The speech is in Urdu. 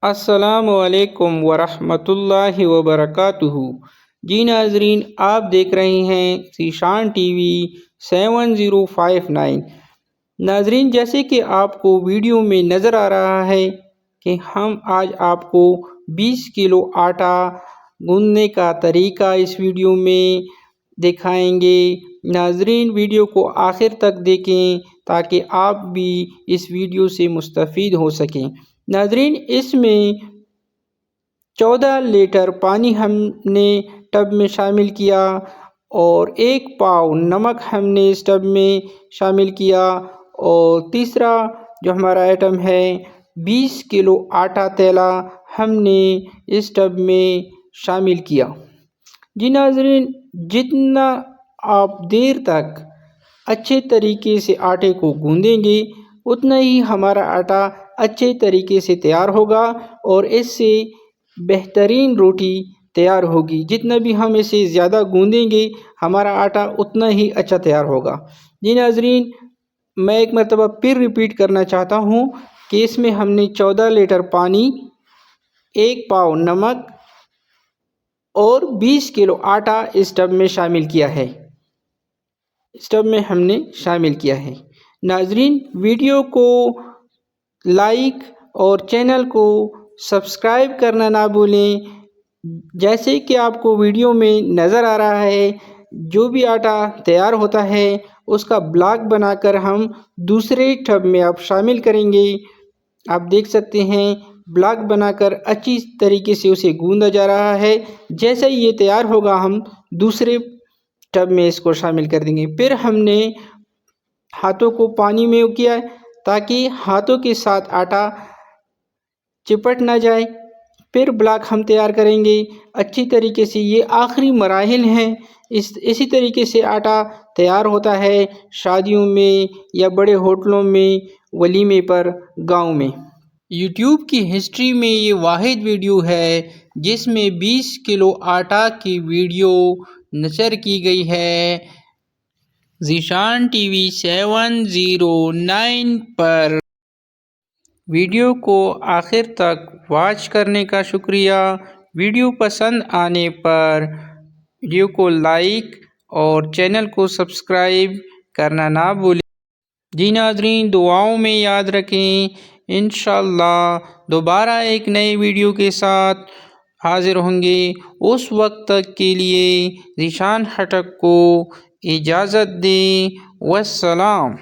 السلام علیکم ورحمۃ اللہ وبرکاتہ۔ جی ناظرین، آپ دیکھ رہے ہیں ذیشان ٹی وی 7059۔ ناظرین، جیسے کہ آپ کو ویڈیو میں نظر آ رہا ہے کہ ہم آج آپ کو 20 کلو آٹا گوندنے کا طریقہ اس ویڈیو میں دکھائیں گے۔ ناظرین، ویڈیو کو آخر تک دیکھیں تاکہ آپ بھی اس ویڈیو سے مستفید ہو سکیں۔ ناظرین، اس میں 14 لیٹر پانی ہم نے ٹب میں شامل کیا اور 1 پاؤ نمک ہم نے اس ٹب میں شامل کیا، اور تیسرا جو ہمارا آئٹم ہے 20 کلو آٹا تیلا ہم نے اس ٹب میں شامل کیا۔ جی ناظرین، جتنا آپ دیر تک اچھے طریقے سے آٹے کو گوندیں گے اتنا ہی ہمارا آٹا اچھے طریقے سے تیار ہوگا اور اس سے بہترین روٹی تیار ہوگی۔ جتنا بھی ہم اسے زیادہ گوندیں گے ہمارا آٹا اتنا ہی اچھا تیار ہوگا۔ جی ناظرین، میں ایک مرتبہ پھر ریپیٹ کرنا چاہتا ہوں کہ اس میں ہم نے 14 لیٹر پانی، 1 پاؤ نمک اور 20 کلو آٹا اس ٹب میں شامل کیا ہے۔ اس ٹب میں ہم نے شامل کیا ہے۔ ناظرین، ویڈیو کو لائک اور چینل کو سبسکرائب کرنا نہ بھولیں۔ جیسے کہ آپ کو ویڈیو میں نظر آ رہا ہے، جو بھی آٹا تیار ہوتا ہے اس کا بلاک بنا کر ہم دوسرے ٹب میں اب شامل کریں گے۔ آپ دیکھ سکتے ہیں بلاک بنا کر اچھی طریقے سے اسے گوندا جا رہا ہے۔ جیسے یہ تیار ہوگا ہم دوسرے ٹب میں اس کو شامل کر دیں گے۔ پھر ہم نے ہاتھوں کو پانی میں کیا تاکہ ہاتھوں کے ساتھ آٹا چپٹ نہ جائے۔ پھر بلاک ہم تیار کریں گے اچھی طریقے سے۔ یہ آخری مراحل ہیں۔ اسی طریقے سے آٹا تیار ہوتا ہے شادیوں میں یا بڑے ہوٹلوں میں، ولیمے پر، گاؤں میں۔ یوٹیوب کی ہسٹری میں یہ واحد ویڈیو ہے جس میں 20 کلو آٹا کی ویڈیو نشر کی گئی ہے۔ ذیشان ٹی وی 709 پر ویڈیو کو آخر تک واچ کرنے کا شکریہ۔ ویڈیو پسند آنے پر ویڈیو کو لائک اور چینل کو سبسکرائب کرنا نہ بھولیں۔ جی ناظرین، دعاؤں میں یاد رکھیں۔ انشاءاللہ دوبارہ ایک نئے ویڈیو کے ساتھ حاضر ہوں گے۔ اس وقت تک کے لیے ذیشان ہٹک کو اجازت دیں۔ والسلام۔